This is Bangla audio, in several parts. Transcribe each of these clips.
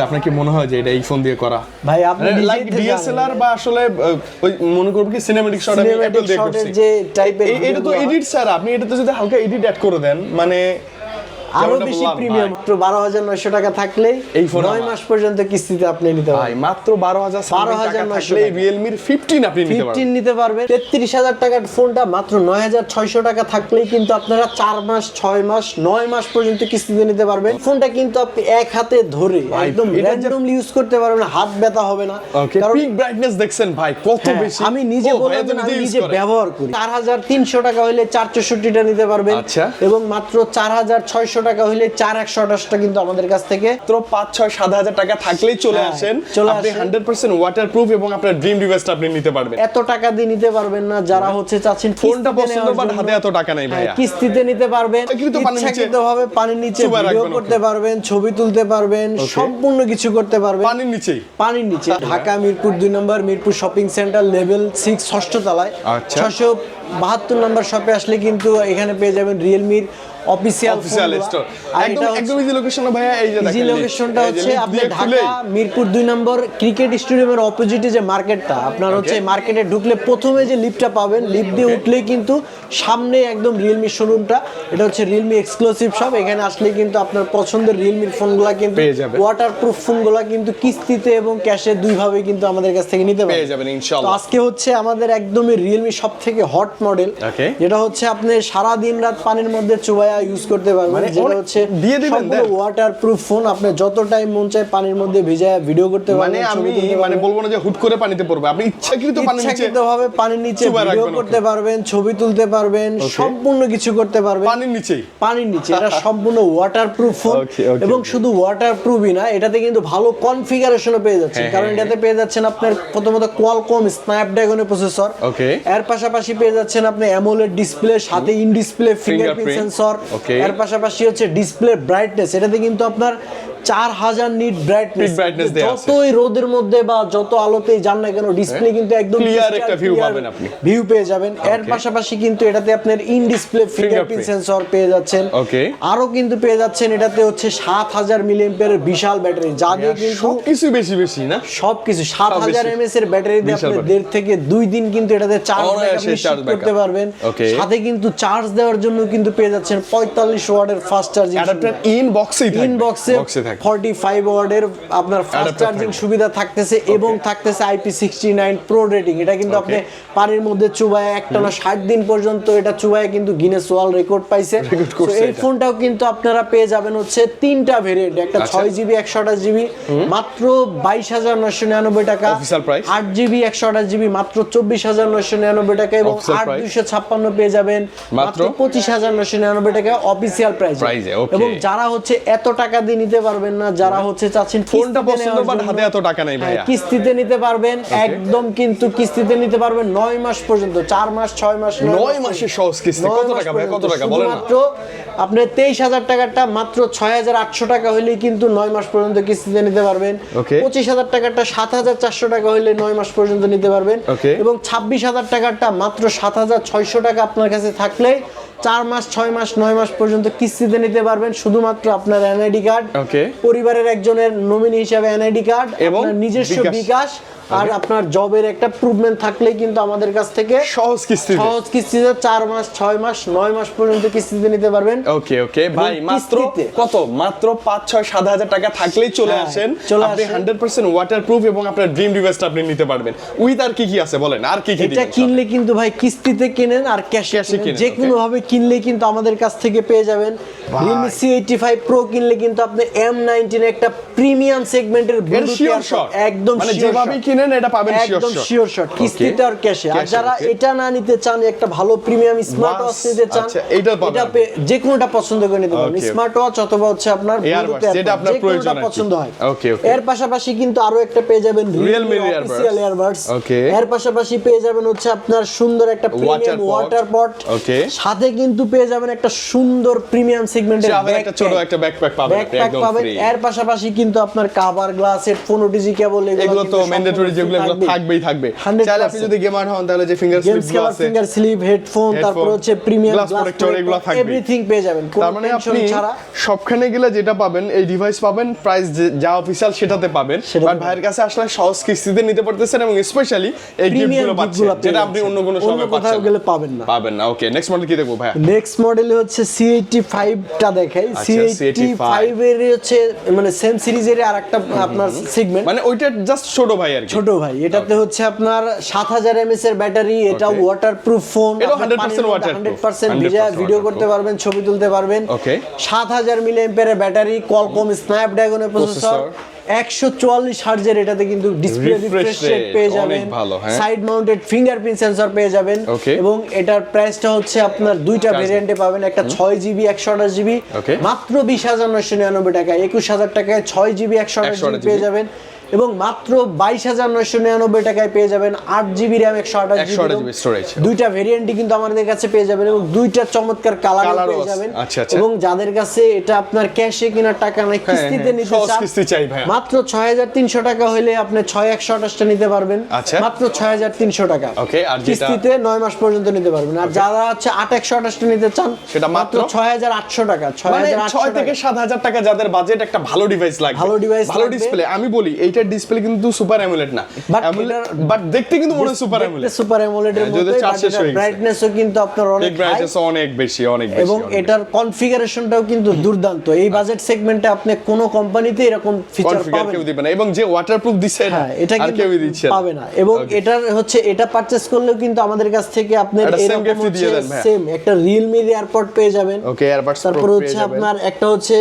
আপনার কি মনে হয় যে এটা এই ফোন দিয়ে করা? ভাই আপনি লাইক ডিএসএলআর বা আসলে ওই মনে করব কি সিনেম্যাটিক শট আমি অ্যাপল দিয়ে করছি যে টাইপের এটা তো এডিট স্যার, আপনি এটাতে যদি হালকা এডিট অ্যাড করে দেন মানে আরো বেশি প্রিমিয়াম। মাত্র 12900 টাকা থাকলেই এই ফোন 9 মাস পর্যন্ত কিস্তিতে আপনি নিতে পারবেন। ভাই মাত্র 12900 থাকলে Realme 15 আপনি নিতে পারবেন। 15 নিতে পারবেন। 33000 টাকার ফোনটা মাত্র 9600 টাকা থাকলেই কিন্তু আপনারা 4 মাস 6 মাস 9 মাস পর্যন্ত কিস্তিতে নিতে পারবেন। ফোনটা কিন্তু আপনি এক হাতে ধরে একদম র্যান্ডমলি ইউজ করতে পারবেন, হাত ব্যথা হবে না। কারণ পিক ব্রাইটনেস দেখছেন ভাই কত বেশি। আমি নিজে বললাম আমি নিজে ব্যবহার করি। 4300 টাকা হইলে 464 টা নিতে পারবেন। আচ্ছা। এবং মাত্র 4600 টাকা হইলে 4128টা কিন্তু আমাদের কাছ থেকে মাত্র 5-6-7000 টাকা থাকলেই চলে আসেন। আপনি 100% ওয়াটারপ্রুফ এবং আপনার ড্রিম ডিভাইসটা আপনি নিতে পারবেন। এত টাকা দিয়ে নিতে পারবেন না যারা হচ্ছে চাচ্ছেন ফোনটা পছন্দ বাট হাতে এত টাকা নাই ভাইয়া। কিস্তিতে নিতে পারবেন, ইচ্ছাকৃতভাবে পানির নিচে ভিডিও করতে পারবেন, ছবি তুলতে পারবেন, সম্পূর্ণ কিছু করতে পারবেন পানির নিচে। ঢাকা মিরপুর 2 নম্বর মিরপুর শপিং সেন্টার লেভেল 6 ষষ্ঠ তলায় 672 নম্বর শপে আসলে কিন্তু এখানে পেয়ে যাবেন রিয়েলমির অফিশিয়াল স্টোর। একদম ইজি লোকেশন ভাইয়া, এই যে দেখেন ইজি লোকেশনটা হচ্ছে আপনি ঢাকা মিরপুর 2 নম্বর ক্রিকেট স্টেডিয়ামের অপোজিটে যে মার্কেটটা, আপনার হচ্ছে মার্কেটে ঢুকলে প্রথমে যে লিফটটা পাবেন, লিফট দিয়ে উঠলেই কিন্তু সামনে একদম রিয়েলমি শোরুমটা। এটা হচ্ছে রিয়েলমি এক্সক্লুসিভ শপ। এখানে আসলে কিন্তু আপনার পছন্দের রিয়েলমির ফোনগুলো কিন্তু ওয়াটারপ্রুফ ফোনগুলো কিন্তু কিস্তিতে এবং ক্যাশে দুইভাবে কিন্তু আমাদের কাছ থেকে নিতে পেয়ে যাবেন ইনশাআল্লাহ। তো আজকে হচ্ছে আমাদের একদমই রিয়েলমি সবথেকে হট মডেল, যেটা হচ্ছে আপনি সারা দিন রাত পানির মধ্যে চুবায়া ইউজ করতে পারবেন। যেটা হচ্ছে দিয়ে দিবেন ওয়াটারপ্রুফ ফোন। আপনি যত টাইম মন চায় পানির মধ্যে ভিজায়া ভিডিও করতে পারবেন। মানে আমি মানে বলবো না যে হুট করে পানিতে পড়বে, আপনি ইচ্ছাকৃতভাবে পানির নিচে ভিডিও করতে পারবেন, ছবি তুলতে পারবেন, সম্পূর্ণ কিছু করতে পারবেন পানির নিচে। এটা সম্পূর্ণ ওয়াটারপ্রুফ ফোন। এবং শুধু ওয়াটারপ্রুফই না, এটাতে কিন্তু ভালো কনফিগারেশনও পেয়ে যাচ্ছেন। কারণ এটাতে পেয়ে যাচ্ছেন আপনার প্রথমত কোয়ালকম স্ন্যাপড্রাগনের প্রসেসর, এর পাশাপাশি পেয়ে যাচ্ছেন আপনি অ্যামোলেড ডিসপ্লে, সাথে ইন ডিসপ্লে ফিঙ্গারপ্রিন্ট সেন্সর, এর পাশাপাশি হচ্ছে ডিসপ্লে ব্রাইটনেস। এটাতে কিন্তু আপনার 4000 নিট ব্রাইটনেস, যতই রোদের মধ্যে বা যত আলোতেই যান না কেন ডিসপ্লে কিন্তু একদম ক্লিয়ার একটা ভিউ পাবেন, আপনি ভিউ পেয়ে যাবেন। এর পাশাপাশি কিন্তু এটাতে আপনার ইন ডিসপ্লে ফিঙ্গারপ্রিন্ট সেন্সর পেয়ে যাচ্ছেন। আরো কিন্তু পেয়ে যাচ্ছেন এটাতে হচ্ছে 7000 মিলিঅ্যাম্পিয়ারের বিশাল ব্যাটারি, যা দিয়ে কিন্তু সবকিছু বেশি না, সবকিছু 7000 এমএএইচ এর ব্যাটারি দিয়ে আপনি 1.5 থেকে 2 দিন কিন্তু এটাতে চার্জ করতে পারবেন। সাথে কিন্তু চার্জ দেওয়ার জন্য কিন্তু পেয়ে যাচ্ছেন 45 ওয়াটের ফাস্ট চার্জিং অ্যাডাপ্টার ইনবক্সে 45 ওয়াটের আপনার ফাস্ট চার্জিং সুবিধা থাকতেছে এবং থাকতেছে IP69 প্রো রেটিং। এটা কিন্তু আপনি পানির মধ্যে চুবায় একটানা 60 দিন পর্যন্ত এটা চুবায় কিন্তু গিনেস ওয়ার্ল্ড রেকর্ড পাইছে। এই ফোনটাও কিন্তু আপনারা পেয়ে যাবেন হচ্ছে তিনটা ভেরিয়েন্ট, একটা 6GB 128GB মাত্র 22999 টাকা, 8GB 128GB মাত্র 24999 টাকা, এবং 8256 পেয়ে যাবেন মাত্র 25999 টাকা অফিশিয়াল প্রাইস। এবং যারা হচ্ছে এত টাকা দিয়ে নিতে পারবেন না, যারা হচ্ছে চাচ্ছেন ফোনটা পছন্দ বাট হাতে এত টাকা নাই ভাইয়া, কিস্তিতে নিতে পারবেন, একদম কিন্তু কিস্তিতে নিতে পারবেন 9 মাস পর্যন্ত, 4 মাস 6 মাস 9 মাসে সহজ কিস্তি। কত টাকা ভাই, কত টাকা বলেন না? মাত্র আপনি 23000 টাকাটা মাত্র 6800 টাকা হইলেই কিন্তু 9 মাস পর্যন্ত কিস্তিতে নিতে পারবেন। 25000 টাকাটা 7400 টাকা হইলে 9 মাস পর্যন্ত নিতে পারবেন। এবং 26000 টাকাটা মাত্র 7600 টাকা আপনার কাছে থাকলে 4 মাস 6 মাস 9 মাস পর্যন্ত কিস্তিতে নিতে পারবেন। শুধুমাত্র আপনার এনআইডি কার্ড, পরিবারের একজনের নমিনি হিসাবে এনআইডি কার্ড, এবং নিজস্ব বিকাশ আর আপনার জবের একটা প্রুভমেন্ট থাকলেই কিন্তু আমাদের কাছ থেকে সহজ কিস্তিতে 4 মাস 6 মাস 9 মাস পর্যন্ত কিস্তিতে নিতে পারবেন। ভাই মাত্র কত, মাত্র 5-6-7000 টাকা থাকলেই চলে আসেন। আপনি 100% ওয়াটারপ্রুফ এবং আপনার ড্রিম ডিভাইসটা আপনি নিতে পারবেন। উইথ আর কি আছে বলেন, আর কি এটা কিনলে কিন্তু ভাই কিস্তিতে কিনেন আর ক্যাশে কিনেন, যে কোনো ভাবে কিনলে কিন্তু আমাদের কাছ থেকে পেয়ে যাবেন। Realme C85 Pro কিনলে কিন্তু আপনি M19 একটা প্রিমিয়াম সেগমেন্টের একদম মানে যেভাবে কিনেন এটা পাবেন শিওর শট, কিস্তিতে আর ক্যাশে। আর যারা এটা না নিতে চান, একটা ভালো প্রিমিয়াম স্মার্ট ওয়াচ নিতে চান, এটা যে কোনোটা পছন্দ করে নিতে পারেন, স্মার্ট ওয়াচ অথবা হচ্ছে আপনার যেটা আপনার প্রয়োজন পছন্দ হয়। এর পাশাপাশি কিন্তু আরো একটা পেয়ে যাবেন Realme অফিশিয়াল ইয়ারবাডস। এর পাশাপাশি পেয়ে যাবেন হচ্ছে আপনার সুন্দর একটা প্রিমিয়াম ওয়াটার পট, সাথে কিন্তু পেয়ে যাবেন একটা সুন্দর প্রিমিয়াম সেগমেন্টের একটা ছোট একটা ব্যাকপ্যাক পাবেন এর পাশাপাশি কিন্তু আপনার কভার গ্লাস হেডফোন ওটিজি কেবল এগুলো তো ম্যান্ডেটরি, যেগুলো থাকবেই থাকবে। চাইলে আপনি যদি গেমার হন তাহলে যে ফিঙ্গার স্লিপ গুলো আছে, ফিঙ্গার স্লিপ, হেডফোন, তারপর হচ্ছে প্রিমিয়াম গ্লাস প্রোটেক্টর, এগুলো থাকবে, এভরিথিং পেয়ে যাবেন। তার মানে আপনি সবখানে গেলে যেটা পাবেন, এই ডিভাইস পাবেন, প্রাইস যা অফিশিয়াল সেটাতে পাবেন, বাট ভাইয়ের কাছে আসলে সহজ কিস্তিতে নিতে পারতেছেন, এবং স্পেশালি এই গিফটগুলো পাচ্ছেন যেটা আপনি অন্য কোনো শপে পাবেন না। ওকে, নেক্সট মডেল কি দেখবো ভাইয়া? নেক্সট মডেল হচ্ছে C85 টা দেখাই। C85 এর হচ্ছে মানে সেম সিরিজের আরেকটা আপনার সেগমেন্ট, মানে ওইটা জাস্ট ছোট ভাই আর কি, ছোট ভাই। এটাতে হচ্ছে আপনার 7000 mAh এর ব্যাটারি, এটা ওয়াটারপ্রুফ ফোন, এটা 100% ওয়াটারপ্রুফ, 100% ভিডিও করতে পারবেন, ছবি তুলতে পারবেন। ওকে, 7000 mAh এর ব্যাটারি, কোয়ালকম স্ন্যাপড্রাগনের প্রসেসর, 144 হার্জের এটাতে কিন্তু ডিসপ্লে রিফ্রেশ রেট পেয়ে যাবেন, সাইড মাউন্টেড ফিঙ্গারপ্রিন্ট সেন্সর পেয়ে যাবেন, এবং এটার প্রাইসটা হচ্ছে আপনার দুইটা ভেরিয়েন্টে পাবেন, একটা 6GB 128GB মাত্র 20999 টাকা, 21000 টাকায় 6GB 128GB পেয়ে যাবেন, এবং মাত্র 22999 টাকায় পেয়ে যাবেন 8GB RAM 128GB স্টোরেজ। দুইটা ভেরিয়েন্টই কিন্তু আমাদের কাছে পেয়ে যাবেন, এবং দুইটা চমৎকার কালার পেয়ে যাবেন। এবং যাদের কাছে এটা আপনার ক্যাশে কেনার টাকা নাই, কিস্তিতে নিতে চান, মাত্র 6300 টাকা হইলে আপনি 6128টা নিতে পারবেন, মাত্র 6300 টাকা। কিস্তিতে 9 মাস পর্যন্ত নিতে পারবেন। আর যারা হচ্ছে 8128টা নিতে চান, সেটা মাত্র 6800 টাকা। 6 থেকে 7000 টাকা যাদের বাজেট, একটা ভালো ডিভাইস লাগবে, ভালো ডিসপ্লে। আমি বলি এইটার ডিসপ্লে কিন্তু সুপার অ্যামোলেড না, বাট দেখতে কিন্তু মনে হয় সুপার অ্যামোলেড, সুপার অ্যামোলেডের মধ্যে ব্রাইটনেসও কিন্তু আপনার অনেক ব্রাইটনেস অনেক বেশি, এবং এটার কনফিগারেশনটাও কিন্তু দুর্দান্ত। এই বাজেট সেগমেন্টে আপনি কোন কোম্পানিতে এরকম ফিচার পাবেন না, এবং যে ওয়াটারপ্রুফ দিছে এটা আর কেউ দিচ্ছে পাবে না। এবং এটার হচ্ছে এটা পারচেজ করলেও কিন্তু আমাদের কাছ থেকে আপনি এরকম সেম একটা Realme এর এয়ারপড পেয়ে যাবেন। ওকে, এয়ারপডস তারপর হচ্ছে আপনার একটা হচ্ছে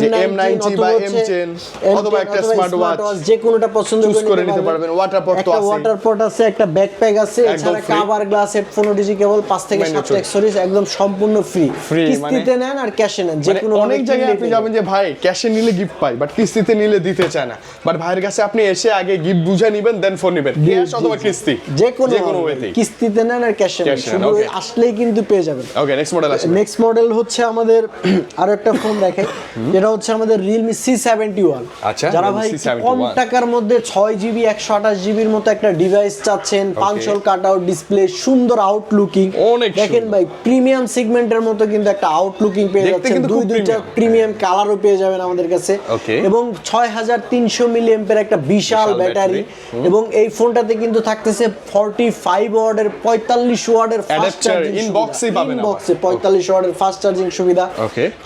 M90 বা M10 অথবা একটা স্মার্ট ওয়াচ, যে কোনোটা পছন্দ করে নিতে পারবেন। ওয়াটারপড তো আছে, ওয়াটারপড আছে, একটা ব্যাকপ্যাক আছে, এছাড়া কভার গ্লাস হেডফোন ওটিজি কেবল 5 থেকে 7 অ্যাকসেসরিজ একদম সম্পূর্ণ ফ্রি। কিস্তিতে নেন আর ক্যাশে নেন, যে কোনো অনেক জায়গায় আপনি যাবেন যে ভাই ক্যাশে নিলে গিফট পাই, বাট কিস্তিতে নিলে দিতে চায় না, বাট ভাইয়ের কাছে আপনি এসে আগে গিফট বুঝে নেবেন, দেন ফোন নেবেন, ক্যাশ অথবা কিস্তি, যে কোনো ওয়েতে কিস্তিতে নেন আর ক্যাশে নেন, শুধু আসলেই কিন্তু পেয়ে যাবেন। ওকে, নেক্সট মডেল আছে। নেক্সট মডেল হচ্ছে আমাদের আরো একটা ফোন দেখাই, যেটা হচ্ছে আমাদের Realme C71। আচ্ছা, যারা ভাই কম টাকার মধ্যে 6GB 128GB এর মতো একটা ডিভাইস চাচ্ছেন, পাঁচল কাটআউট ডিসপ্লে, সুন্দর আউটলুকিং, দেখেন ভাই প্রিমিয়াম সেগমেন্টের মতো কিন্তু একটা আউটলুকিং পেয়ে যাচ্ছেন, দুইটা প্রিমিয়াম কালারও পেয়ে যাবেন আমাদের কাছে, এবং 6300 mAh একটা বিশাল ব্যাটারি, এবং এই ফোনটাতে কিন্তু থাকতেছে 45 ওয়াটের 45 ওয়াটের ফাস্ট চার্জিং ইনবক্সেই পাবেন, ইনবক্সে 45 ওয়াটের ফাস্ট চার্জিং সুবিধা,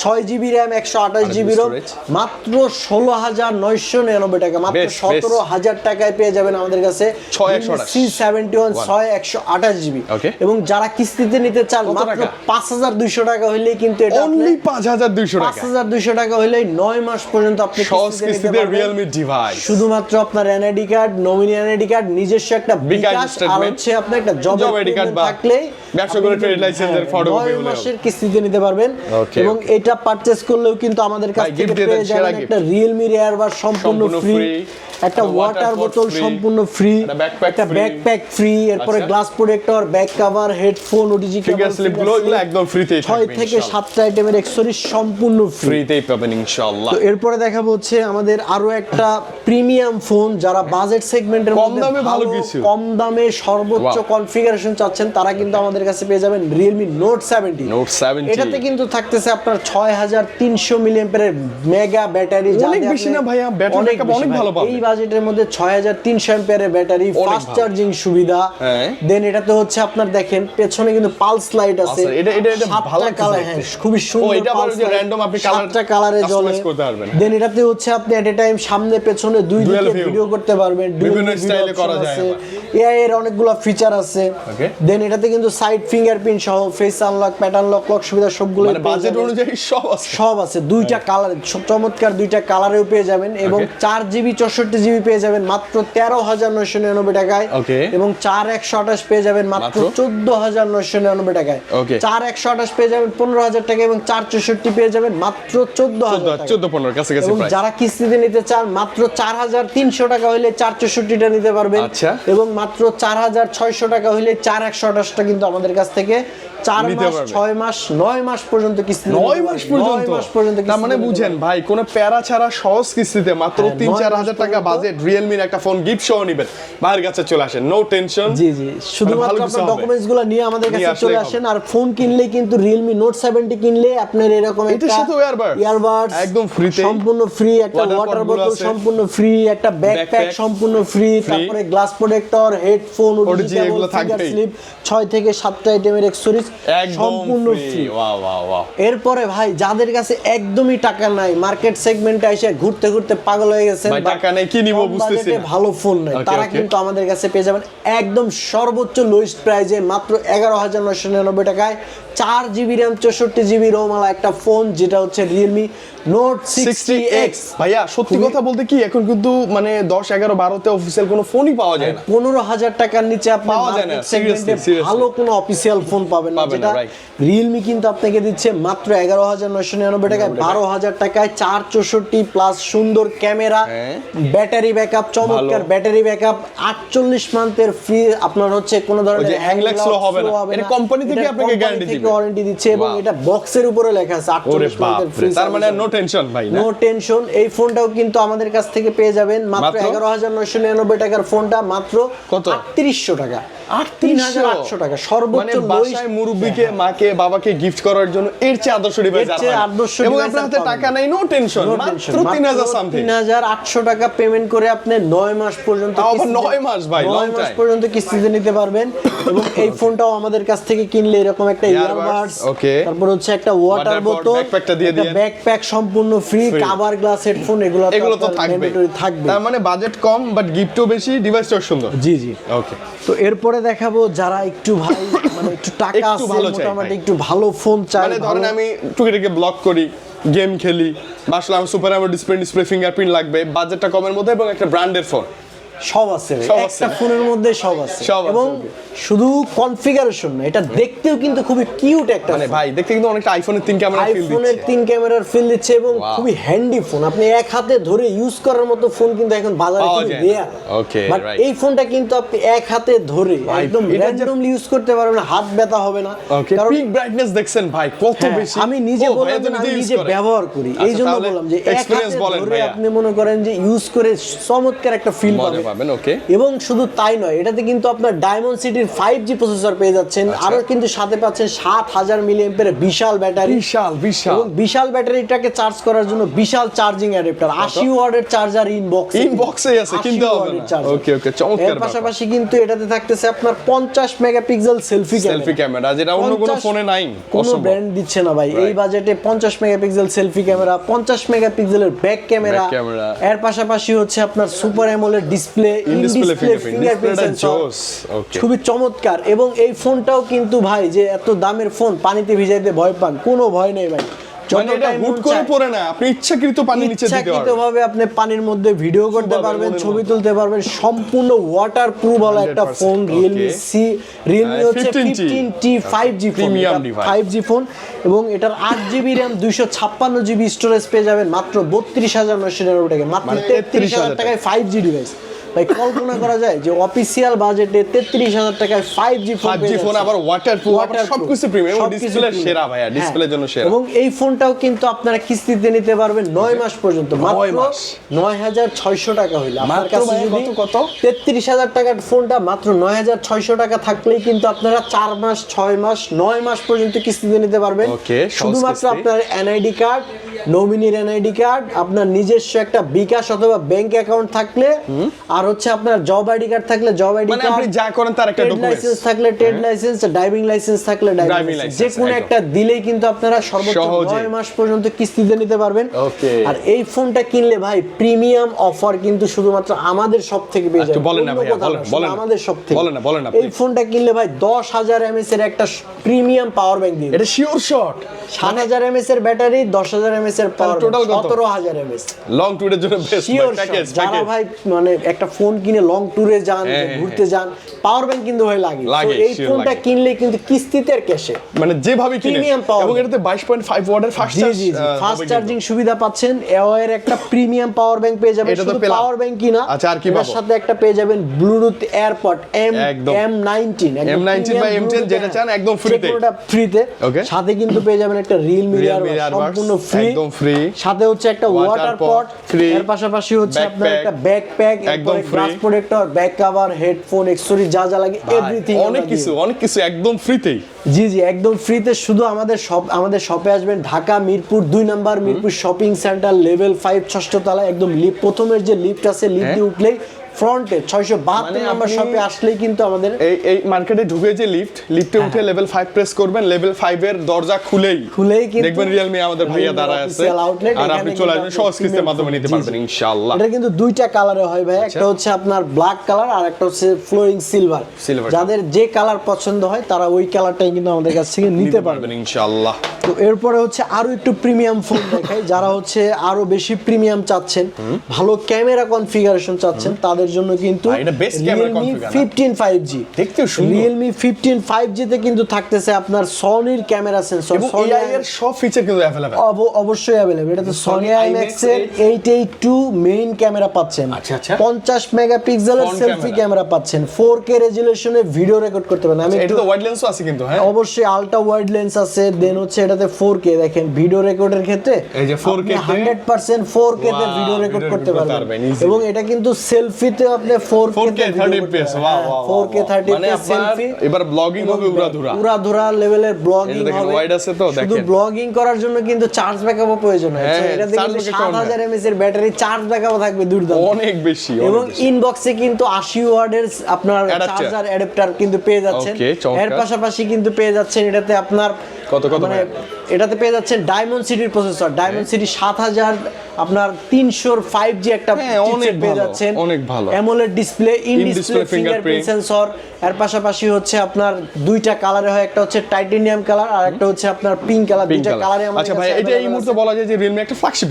6GB RAM 128GB ROM মাত্র 16999 টাকা, মাত্র 17000 টাকায় পেয়ে যাবেন আমাদের কাছে C71 128GB। এবং যারা কিস্তিতে নিতে চান, মাত্র 5200 টাকা হইলেই কিন্তু এটা অনলি 5200 টাকা, 5200 টাকা হইলেই 9 মাস পর্যন্ত আপনি কিস্তিতে Realme ডিভাইস। শুধুমাত্র আপনার NID card, nominee NID card, নিজস্ব একটা বিকাশ, আর হচ্ছে আপনার একটা জব আইডি কার্ড থাকলেই ব্যবসা করে ট্রেড লাইসেন্সের ফটোকপি 9 মাসের কিস্তিতে নিতে পারবেন। এবং এটা পারচেজ করলেও কিন্তু আমাদের কাছ থেকে পেয়ে যাবেন একটা Realme এয়ারবাস সম্পূর্ণ ফ্রি, একটা ওয়াটার বোতল সম্পূর্ণ ফ্রি, একটা ব্যাকপ্যাক ফ্রি, এরপরে glass protector, back cover, headphone, OTG cable, স্লিপগুলো এগুলো একদম ফ্রিতেই থাকবে। 6 থেকে 7টা আইটেমের অ্যাকসেসরিজ সম্পূর্ণ ফ্রিতেই পাবেন ইনশাআল্লাহ। তো এরপরে দেখাবো হচ্ছে আমাদের আরো একটা প্রিমিয়াম ফোন, যারা বাজেট সেগমেন্টের মধ্যে ভালো কম দামে সর্বোচ্চ কনফিগারেশন চাচ্ছেন, তারা কিন্তু আমাদের কাছে পেয়ে যাবেন Realme Note 70। এটাতে কিন্তু থাকতেছে আপনার 6300 mAh এর মেগা ব্যাটারি, অনেক বেশি না ভাইয়া, ব্যাটারি ব্যাকআপ অনেক ভালো পাবেন। এই বাজেটের মধ্যে 6300 mAh এর ব্যাটারি, ফাস্ট চার্জিং সুবিধা, দেন এটাতে হচ্ছে আপনার দেখেন পেছনে কিন্তু পালস লাইট আছে, এটা ভালো কালার, হ্যাঁ খুবই সুন্দর, এটা আবার যে র‍্যান্ডম আপনি কালারটা কালারে জ্বলে করতে পারবেন। দেন এটাতে হচ্ছে আপনি এট এ টাইম সামনে পেছনে দুই দিকে ভিডিও করতে পারবেন, বিভিন্ন স্টাইলে করা যায়, এআই এর অনেকগুলো ফিচার আছে। দেন এটাতে কিন্তু সাইড ফিঙ্গারপ্রিন্ট সহ ফেস আনলক, প্যাটার্ন লক সুবিধা সবগুলো মানে বাজেট অনুযায়ী সব আছে, দুইটা কালার, চমৎকার দুইটা কালারেও পেয়ে যাবেন, এবং 4GB 64GB পেয়ে যাবেন মাত্র 13,999 টাকায়, এবং 4128 পেয়ে যাবেন মাত্র 14,999 টাকায়, 4128 পেয়ে যাবেন 15,000 টাকা, এবং 464 পেয়ে যাবেন মাত্র 14,000 টাকা। এবং যারা কিস্তিতে নিতে চান মাত্র 4,300 টাকা হইলে 464টা নিতে পারবেন, এবং মাত্র 4,600 টাকা হইলে 4128টা কিন্তু আমাদের কাছ থেকে 4 মাস 6 মাস 9 মাস পর্যন্ত কিস্তি, 9 মাস পর্যন্ত। তার মানে বুঝেন ভাই, কোনো প্যারা ছাড়া সহজ কিস্তিতে মাত্র 3-4 হাজার টাকা বাজেট Realme এর একটা ফোন গিফট সহ নেবেন, ভাইয়ের কাছে চলে আসেন, নো টেনশন। জি জি, শুধুমাত্র আপনার ডকুমেন্টসগুলো নিয়ে আমাদের কাছে চলে আসেন। আর ফোন কিনলে কিন্তু Realme Note 70 কিনলে আপনার এরকম একটা ইয়ারবাডস একদম ফ্রিতে, সম্পূর্ণ ফ্রি, একটা ওয়াটার বোতল সম্পূর্ণ ফ্রি, একটা ব্যাকপ্যাক সম্পূর্ণ ফ্রি, তারপরে glass protector, headphone, original finger sleeve, 6 থেকে 7টা আইটেমের অ্যাকসেসরিজ সম্পূর্ণ ফ্রি। এরপরে ভাই যাদের কাছে একদমই টাকা নাই, মার্কেট সেগমেন্টে এসে ঘুরতে ঘুরতে পাগল হয়ে গেছেন, টাকা নাই কি নিব বুঝতেছি না, ভালো ফোন নাই, তারা কিন্তু আমাদের কাছে পেয়ে যাবেন একদম সর্বোচ্চ লোয়েস্ট প্রাইসে মাত্র 11,999 টাকায় 4GB RAM 64GB ROM ওয়ালা একটা ফোন, যেটা হচ্ছে Realme Note 60X। ভাইয়া সত্যি কথা বলতে কি, এখন কিন্তু মানে 10, 11, 12তে অফিশিয়াল কোনো ফোনই পাওয়া যায় না, 15,000 টাকার নিচে আপনি মার্কেট সেগমেন্টে ভালো কোনো অফিশিয়াল ফোন পাবেন না, যেটা Realme কিন্তু আপনাকে দিচ্ছে মাত্র 11,999 টাকায়, 12,000 টাকায় 464 প্লাস সুন্দর ক্যামেরা, ব্যাটারি ব্যাকআপ, চমৎকার ব্যাটারি ব্যাকআপ, 48 মান্থের ফ্রি, আপনার হচ্ছে কোনো ধরনের হ্যাং ল্যাগ স্লো হবে না, এটা কোম্পানি থেকে আপনাকে গ্যারান্টি দিবে, ওয়ারেন্টি দিচ্ছে, এবং এটা বক্সের উপরে লেখা আছে 48 মান্থের ফ্রি, তার মানে নো টেনশন ভাই, নো টেনশন। এই ফোনটাও কিন্তু আমাদের কাছ থেকে পেয়ে যাবেন মাত্র 11,999 টাকার ফোনটা মাত্র 3800 টাকা, 3,800 টাকা সর্বোচ্চ। মানে বাসায় মুরব্বিকে, মাকে, বাবাকে গিফট করার জন্য এর চেয়ে আদর্শ ডিভাইস আর হয়, এবং আপনার হাতে টাকা নাই, নো টেনশন, মাত্র 3,000 সামথিং, 3,800 টাকা পেমেন্ট করে আপনি 9 মাস পর্যন্ত, 9 মাস ভাই, 9 মাস পর্যন্ত কিস্তিতে নিতে পারবেন। এবং এই ফোনটাও আমাদের কাছ থেকে কিনলে এরকম একটা ইয়ারবাডস, তারপর হচ্ছে একটা ওয়াটার বোতল, ব্যাকপ্যাক সম্পূর্ণ ফ্রি, কভার গ্লাস, হেডফোন, এগুলো তো থাকবে। তার মানে বাজেট কম বাট গিফটও বেশি, ডিভাইসটাও সুন্দর। জি জি, ওকে। তো এরপরে দেখাবো যারা একটু ভাই মানে একটু টাকা আছে, মোটামুটি একটু ভালো ফোন চাই, মানে ধরেন আমি টুকিটাকি ব্লগ করি, গেম খেলি, বা আসলে আমার সুপার অ্যামোলেড ডিসপ্লে ফিঙ্গারপ্রিন্ট লাগবে, বাজেটটা কমের মধ্যে, এবং একটা ব্র্যান্ডের ফোন, সব আছে একটা ফোনের মধ্যে, সব আছে। এবং শুধু কনফিগারেশন না, এটা দেখতেও কিন্তু খুবই কিউট একটা, মানে ভাই দেখতে কিন্তু অনেকটা আইফোনের 3 ক্যামেরার ফিল দিচ্ছে, আইফোনের 3 ক্যামেরার ফিল দিচ্ছে, এবং খুবই হ্যান্ডি ফোন, আপনি এক হাতে ধরে ইউজ করার মতো ফোন কিন্তু এখন বাজারে খুবই রেয়ার। ওকে, বাট এই ফোনটা কিন্তু আপনি এক হাতে ধরে একদম র্যান্ডমলি ইউজ করতে পারবেন, হাত ব্যথা হবে না, কারণ পিক ব্রাইটনেস দেখছেন ভাই কত বেশি, আমি নিজে বললাম, আমি নিজে ব্যবহার করি, এইজন্য বললাম যে এক হাতে ধরে আপনি মনে করেন যে ইউজ করে চমৎকার একটা ফিল পাবেন। ওকে, এবং শুধু তাই নয়, এটাতে কিন্তু আপনার ডায়মন্ড সিটির 5G প্রসেসর পেয়ে যাচ্ছেন, আরো কিন্তু সাথে পাচ্ছেন 7000 মিলিঅ্যাম্পিয়ারের বিশাল ব্যাটারি, এবং বিশাল ব্যাটারিটাকে চার্জ করার জন্য বিশাল চার্জিং অ্যাডাপ্টার, 80 ওয়াটের চার্জার ইনবক্সে আছে, কিনতে হবে না। ওকে ওকে, চমৎকার। এর পাশাপাশি কিন্তু এটাতে থাকতেছে আপনার 50 মেগাপিক্সেল সেলফি ক্যামেরা, যেটা অন্য কোনো ফোনে নাই, কোনো ব্র্যান্ড দিচ্ছে না ভাই এই বাজেটে। 50 মেগাপিক্সেল সেলফি ক্যামেরা, 50 মেগাপিক্সেলের ব্যাক ক্যামেরা, এর পাশাপাশি হচ্ছে আপনার super AMOLED display, fingerprint sensor, খুবই চমৎকার। এবং এই ফোনটাও কিন্তু ভাই, যে এত দামের ফোন পানিতে ভিজাইতে ভয় পান, কোনো ভয় নেই ভাই, মানে এটা হুট করে পড়ে না, আপনি ইচ্ছাকৃত পানি নিচে দিতে পারবেন, ইচ্ছাকৃতভাবে আপনি পানির মধ্যে ভিডিও করতে পারবেন, ছবি তুলতে পারবেন, সম্পূর্ণ ওয়াটারপ্রুফ ওয়ালা একটা ফোন, Realme হচ্ছে 15T 5G premium 5G phone, এবং এটার 8GB RAM 256GB স্টোরেজ পেয়ে যাবেন মাত্র 32,999 টাকায়, মাত্র 33,000 টাকায় 5G ডিভাইস। ভাই কল্পনা করা যায় যে অফিশিয়াল বাজেটে 33,000 টাকায় 5G ফোন, আবার ওয়াটারপ্রুফ, সবকিছু প্রিমিয়াম, ডিসপ্লে সেরা ভাইয়া, ডিসপ্লের জন্য সেরা। এবং এই ফোনটাও কিন্তু আপনারা কিস্তিতে নিতে পারবেন 9 মাস পর্যন্ত, মাত্র 9,600 টাকা হইলো আপনার কাছে। যদি কত 33,000 টাকার ফোনটা মাত্র 9,600 টাকা থাকলেই কিন্তু আপনারা 4 মাস 6 মাস 9 মাস পর্যন্ত কিস্তিতে নিতে পারবেন। শুধুমাত্র আপনার এনআইডি কার্ড, নমিনির এনআইডি কার্ড, আপনার নিজস্ব একটা বিকাশ অথবা ব্যাংক অ্যাকাউন্ট থাকলে, আর হচ্ছে আপনার জব আইডি কার্ড থাকলে জব আইডি কার্ড, মানে আপনি যা করেন তার একটা ডকুমেন্টস, লাইসেন্স থাকলে ট্রেড লাইসেন্স, ড্রাইভিং লাইসেন্স থাকলে ড্রাইভিং লাইসেন্স, যে কোনো একটা দিলেই কিন্তু আপনারা সর্বোচ্চ 9 মাস পর্যন্ত কিস্তিতে নিতে পারবেন। আর এই ফোনটা কিনলে ভাই প্রিমিয়াম অফার কিন্তু শুধুমাত্র আমাদের সব থেকে পেয়ে যাবেন। বলেন না ভাই, বলেন আমাদের সব থেকে, বলেন না। এই ফোনটা কিনলে ভাই 10,000 mAh এর একটা প্রিমিয়াম পাওয়ার ব্যাংক দিবে, এটা শিওর শট। 7,000 mAh এর ব্যাটারি, 10,000 mAh এর পাওয়ার, টোটাল 17000 mAh লং ট্যুরের জন্য বেস্ট প্যাকেজ। যারা ভাই মানে একটা ফোন কিনে লং ট্যুরে যান, ঘুরতে যান, পাওয়ার ব্যাংক কিন্তু হয় লাগে। তো এই ফোনটা কিনলে কিন্তু কিস্তিতে আর ক্যাশে মানে যেভাবে কিনে, প্রিমিয়াম পাওয়ার, এবং এটাতে 22.5 ওয়াটের ফাস্ট চার্জিং সুবিধা পাচ্ছেন। এর একটা প্রিমিয়াম পাওয়ার ব্যাংক পেয়ে যাবেন, শুধু পাওয়ার ব্যাংক কিনা, আচ্ছা আর কি এর সাথে একটা পেয়ে যাবেন ব্লুটুথ এয়ারপড M19 বা M10 যেটা চান একদম ফ্রিতে, পুরোটা ফ্রিতে। সাথে কিন্তু পেয়ে যাবেন একটা Realme সম্পূর্ণ ফ্রি, একদম ফ্রি। সাথে হচ্ছে একটা ওয়াটার পট, এর পাশাপাশি হচ্ছে আপনার একটা ব্যাকপ্যাক, একদম glass protector, back cover, headphone, accessory যা যা লাগে এভরিথিং, অনেক কিছু একদম ফ্রিতেই। জি একদম ফ্রিতে। শুধু আমাদের শপে আসবেন, Dhaka Mirpur 2 number, Mirpur shopping centre, level 5 ষষ্ঠ তলা, একদম প্রথমের যে লিফট আছে, লিফট দিয়ে উঠলেই ফ্রন্টে 672 নাম্বার শপে আসলেই কিন্তু আমাদের এই মার্কেটে ঢুকে যে লিফটে উঠে লেভেল 5 প্রেস করবেন, লেভেল 5 এর দরজা খুলেই কিন্তু দেখবেন Realme আমাদের ভাইয়া দাঁড়ায় আছে, আর আপনি চলে আসবেন, সহজ কিস্তির মাধ্যমে নিতে পারবেন ইনশাআল্লাহ। এটা কিন্তু দুইটা কালারে হয় ভাই, একটা হচ্ছে আপনার ব্ল্যাক কালার আর একটা হচ্ছে ফ্লোয়িং সিলভার। যাদের যে কালার পছন্দ হয় তারা ওই কালারটাই কিন্তু আমাদের কাছ থেকে নিতে পারবেন ইনশাআল্লাহ। তো এরপরে হচ্ছে আরো একটু প্রিমিয়াম ফোন দেখাই, যারা হচ্ছে আরো বেশি প্রিমিয়াম চাচ্ছেন, ভালো ক্যামেরা কনফিগারেশন চাচ্ছেন, তাদের জন্য কিন্তু Realme 15 5G দেখতে সুন্দর। Realme 15 5G তে কিন্তু থাকতেছে আপনার সনির ক্যামেরা সেন্সর, এবং AI এর সব ফিচার কিন্তু अवेलेबल, অবশ্যই अवेलेबल। এটা তো Sony IMX এর 882 মেইন ক্যামেরা পাচ্ছেন, 50 মেগাপিক্সেলের সেলফি ক্যামেরা পাচ্ছেন, 4K রেজোলিউশনে ভিডিও রেকর্ড করতে পারেন। আমি এটা তো ওয়াইড লেন্সও আছে কিন্তু, হ্যাঁ অবশ্যই আলট্রা ওয়াইড লেন্স আছে। দেন হচ্ছে এটাতে 4K, দেখেন ভিডিও রেকর্ডের ক্ষেত্রে এই যে 4K 100% 4K তে ভিডিও রেকর্ড করতে পারবেন, এবং এটা কিন্তু সেলফিতে আপনি 4K 30 fps, wow 4K 30 fps selfie. এবার ব্লগিং হবে উড়াধুরা লেভেলের ব্লগিং হবে। ওয়াইড আছে তো দেখেন, শুধু ব্লগিং করার জন্য কিন্তু চার্জ ব্যাকআপও প্রয়োজন হয়। এটাতে কিন্তু 7000 mAh এর ব্যাটারি চার্জ ব্যাকআপ থাকবে দুর্দান্ত, অনেক বেশি। এবং ইনবক্সে কিন্তু 80 ওয়াটের আপনার চার্জার অ্যাডাপ্টার কিন্তু পেয়ে যাচ্ছেন। এর পাশাপাশি কিন্তু পেয়ে যাচ্ছেন এটাতে আপনার কত মানে এটাতে পেয়ে যাচ্ছেন ডায়মন্ড সিটির প্রসেসর, ডায়মন্ড সিটি 7000 আপনার 300 5G একটা চিপসেট পেয়ে যাচ্ছেন, অনেক ভালো AMOLED display, in display fingerprint sensor. এর পাশাপাশি হচ্ছে আপনার দুইটা কালারে হয়, একটা হচ্ছে টাইটানিয়াম কালার আর একটা হচ্ছে আপনার পিঙ্ক কালার, দুইটা কালারে আমাদের আচ্ছা ভাই, এটা এই মুহূর্তে বলা যায় যে Realme একটা ফ্ল্যাগশিপ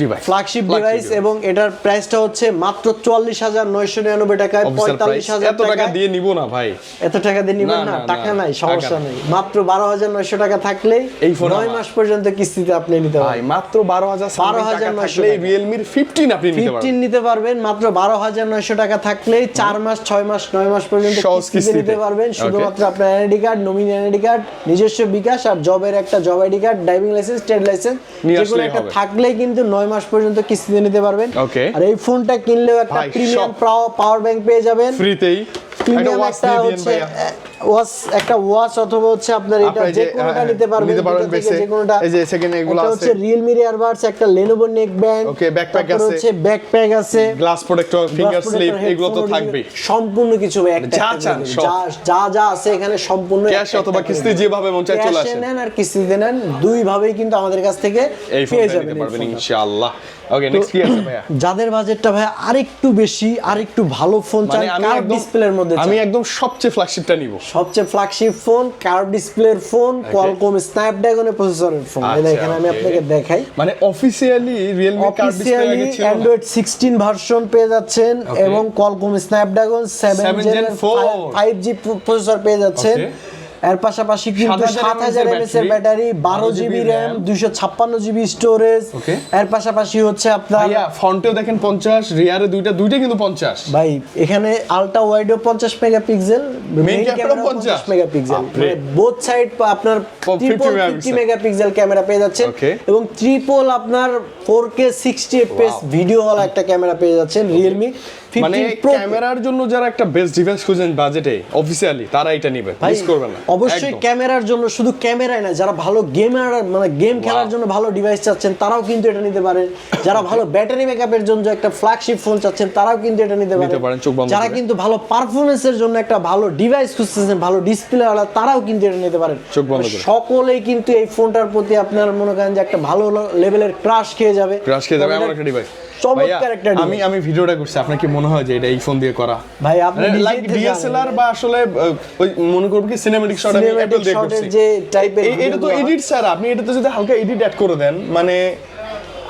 ডিভাইস, এবং এটার প্রাইসটা হচ্ছে মাত্র 44999 টাকায়। 45000 টাকা দিয়ে নিব না ভাই, এত টাকা দিয়ে নিবেন না, টাকা নাই, সমস্যা নেই, মাত্র 12900 টাকা থাকলেই এই ফোন 9 মাস পর্যন্ত কিস্তিতে আপনি নিতে পারবেন। ভাই মাত্র 12900 Realme 15 আপনি নিতে পারবেন, মাত্র 12900 টাকা থাকলেই 4 মাস 6 মাস 9 মাস পর্যন্ত কিস্তিতে নিতে পারবেন। শুধুমাত্র আপনার NID card, nominee NID card, নিজস্ব বিকাশ আর জবের একটা job ID card, driving licence, trade licence, যেগুলো একটা থাকলেই কিন্তু 9 মাস পর্যন্ত কিস্তিতে নিতে পারবেন। আর এই ফোনটা কিনলেও একটা প্রিমিয়াম পাওয়ার ব্যাংক পেয়ে যাবেন ফ্রিতেই। প্রিমিয়াম একটা হচ্ছে ওয়াচ অথবা হচ্ছে আপনার এটা যে কোনটা নিতে পারবেন, যে কোনটা। এই যে সেকেন্ড এগুলো আছে, হচ্ছে Realme ইয়ারবাডস, একটা Lenovo নেক ব্যান্ড, ওকে ব্যাকপ্যাক আছে, হচ্ছে ব্যাকপ্যাক আছে, গ্লাস প্রোটেক্টর, ফিঙ্গার স্লিপ, এগুলো তো থাকবে সম্পূর্ণ কিছু একটা যা আছে এখানে সম্পূর্ণ ক্যাশ অথবা কিস্তি যেভাবে মন চায় চলে আসেন, নেন আর কিস্তিতে নেন, দুই ভাবেই কিন্তু আমাদের কাছ থেকে পেয়ে যাবেন ইনশাআল্লাহ। ওকে নেক্সট কি আছে ভাইয়া? যাদের বাজেটটা ভাই আরেকটু বেশি, আরেকটু ভালো ফোন চান, কার্ভ ডিসপ্লের মধ্যে আমি একদম সবচেয়ে ফ্ল্যাগশিপটা নিব, সবচেয়ে ফ্ল্যাগশিপ ফোন, কার্ভ ডিসপ্লের ফোন, কোয়ালকম স্ন্যাপড্রাগনের প্রসেসরের ফোন। এখানে আমি আপনাকে দেখাই, মানে অফিশিয়ালি Realme কার্ভ ডিসপ্লে আগে ছিল, Android 16 ভার্সন পেয়ে যাচ্ছেন, এবং Qualcomm Snapdragon 7 Gen 5G processor পেয়ে যাচ্ছেন। এর পাশাপাশি কিন্তু 7000 mAh এর battery, 12GB RAM, 256GB storage. এর পাশাপাশি হচ্ছে আপনার ভাইয়া ফ্রন্টেও দেখেন 50, রিয়ারে দুইটা কিন্তু 50 ভাই। এখানে আলট্রা ওয়াইডও 50 মেগাপিক্সেল, মেইন ক্যামেরা 50 মেগাপিক্সেল, মানে বোথ সাইড আপনার 50 মেগাপিক্সেল ক্যামেরা পেয়ে যাচ্ছেন, এবং ট্রিপল আপনার 4K 60 fps ভিডিও ওয়ালা একটা ক্যামেরা পেয়ে যাচ্ছেন Realme 15 মানে Pro। ক্যামেরার জন্য যারা একটা বেস্ট ডিভাইস খুঁজেন বাজেটে অফিশিয়ালি, তারা এটা নেবে, মিস করবেন না। অবশ্যই ক্যামেরার জন্য, শুধু ক্যামেরাই না, যারা ভালো গেমার মানে গেম খেলার জন্য ভালো ডিভাইস চাচ্ছেন তারাও কিন্তু এটা নিতে পারেন, যারা ভালো ব্যাটারি ব্যাকআপের জন্য একটা ফ্ল্যাগশিপ ফোন চাচ্ছেন তারাও কিন্তু এটা নিতে পারেন, যারা কিন্তু ভালো পারফরম্যান্সের জন্য একটা ভালো ডিভাইস খুঁজতেছেন, ভালো ডিসপ্লে ওয়ালা, তারাও কিন্তু এটা নিতে পারেন। সকলেই কিন্তু এই ফোনটার প্রতি আপনার মনে করেন যে একটা ভালো লেভেলের ক্রাশ খেয়ে যাবে এমন একটা ডিভাইস। চমৎকার একটা আমি ভিডিওটা করছি, আপনার কি মনে হয় যে এটা এই ফোন দিয়ে করা? ভাই আপনি লাইক ডিএসএলআর বা আসলে ওই মনে করব কি সিনেম্যাটিক শট আমি অ্যাপল দিয়ে করছি, যে টাইপের এটা তো এডিট স্যার, আপনি এটাতে যদি হালকা এডিট অ্যাড করে দেন, মানে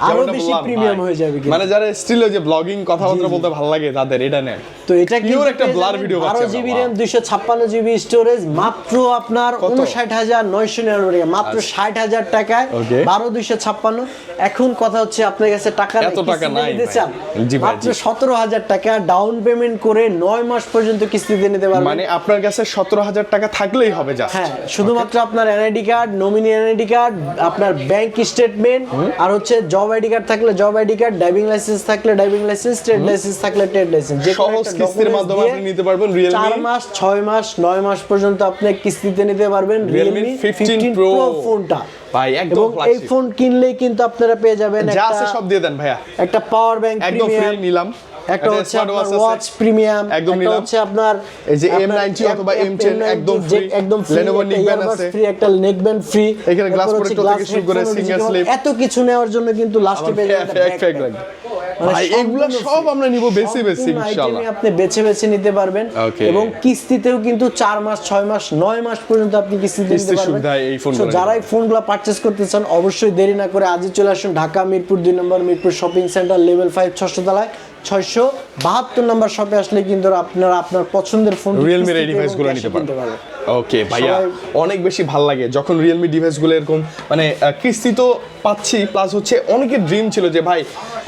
আরো যেমনটা বেশি বললাম, প্রিমিয়াম ভাই। হয়ে যাবে কিন্তু। মানে যারা স্টিল ওই যে ব্লগিং কথাবার্তা বলতে ভালো লাগে তাদের এটা নেয়। তো এটা কিন্তু Pure একটা blur video পাচ্ছি 12 আমরা, GB wow. RAM 256 GB storage মাত্র আপনার কত? 59,999 টাকা, মাত্র 60,000 টাকায় Okay. 12,256। এখন কথা হচ্ছে আপনার কাছে টাকা এত টাকা নাই নিতে ভাই। চান, জি ভাই, মাত্র জি। 17,000 টাকা ডাউন পেমেন্ট করে 9 মাস পর্যন্ত কিস্তিতে নিতে পারবেন। মানে আপনার কাছে 17,000 টাকা থাকলেই হবে জাস্ট। হ্যাঁ, শুধুমাত্র আপনার NID card, nominee NID card, আপনার ব্যাংক স্টেটমেন্ট, আর হচ্ছে জব আইডি কার্ড থাকলে job ID card, driving licence থাকলে ড্রাইভিং লাইসেন্স, ট্রেড লাইসেন্স থাকলে ট্রেড লাইসেন্স, যে কোনো সহজ একটা কিস্তির documents মাধ্যমে দিয়ে আপনি নিতে পারবেন Realme 4 মাস, 6 মাস, 9 মাস পর্যন্ত আপনি কিস্তিতে নিতে পারবেন Realme Realme 15 15 Pro Pro ফোনটা। ভাই একদম এবং এই flagship। ফোন কিনলেই কিন্তু আপনারা পেয়ে যাবেন যা আছে সব দিয়ে দেন ভাইয়া, একটা পাওয়ার ব্যাংক একদম ফ্রি প্রিমিয়াম, নিলাম। একটা হচ্ছে smart আপনার watch আছে। ওয়াচ প্রিমিয়াম, একদম একটা নিলাম। হচ্ছে আপনার এই যে আপনার M90 অথবা M10 একদম যে free। একদম ফ্রি, Lenovo neckband আছে। ফ্রি, একটা নেকব্যান্ড ফ্রি, এখানে glass protector থেকে শুরু করে single slip। এত কিছু নেওয়ার জন্য কিন্তু লাস্টে পেয়ে যাবেন একটা ব্যাকপ্যাক backpack। লাগবে মানে ভাই, এগুলা সম্পূর্ণ সব free। আমরা নিব বেশি বেশি সম্পূর্ণ ইনশাআল্লাহ। item-ই আপনি বেছে বেছে নিতে পারবেন। Okay. এবং কিস্তিতেও কিন্তু 4 মাস, 6 মাস, 9 মাস পর্যন্ত আপনি কিস্তিতে নিতে কিস্তির পারবেন। সুবিধায় এই ফোনগুলো So, নিতে যারা এই ফোনগুলো পারচেজ করতে চান অবশ্যই দেরি না করে আজই চলে আসুন ঢাকা মিরপুর 2 নম্বর মিরপুর শপিং সেন্টার লেভেল 5 6ষ্ঠ তলায় 672 নম্বর শপে আসলে কিন্তু আপনারা আপনার পছন্দের ফোন Realme এর এই ডিভাইসগুলো নিতে পারবেন। ওকে ভাইয়া, অনেক বেশি ভাল লাগে যখন রিয়েলমি ডিভাইসগুলো এরকম মানে কিস্তি তো পাচ্ছি, প্লাস হচ্ছে অনেকের ড্রিম ছিল যে ভাই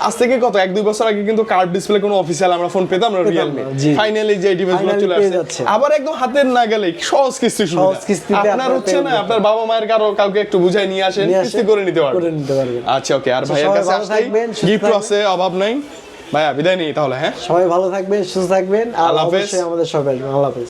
আজ থেকে কত 1-2 বছর আগে কিন্তু কার্ড ডিসপ্লে কোনো অফিসিয়াল আমরা ফোন পেতাম না রিয়েলমি, না, জি। ফাইনালি যে ডিভাইসগুলো Finally চলে পেয়ে আসছে যাচ্ছে। আবার একদম হাতের না গেলে সহজ কিস্তি সুবিধা। সহজ কিস্তিতে আপনার আপনারা হচ্ছে পেয়ে না যাবেন। আপনার বাবা মায়ের কাউকে একটু বুঝাই নিয়ে আসেন, কিস্তি করে নিতে পারবেন। করে নিতে পারবেন। আচ্ছা ওকে, আর So, ভাইয়ের সবাই কাছে ভালো আসলে থাকবেন, সুস্থ গিফট থাকবেন। আছে, অভাব নাই। ভাইয়া বিদায় নিই তাহলে, হ্যাঁ সবাই ভালো থাকবেন, সুস্থ থাকবেন, আর আল্লাহ হাফেজ। অবশ্যই আমাদের সবাই আল্লাহ হাফেজ।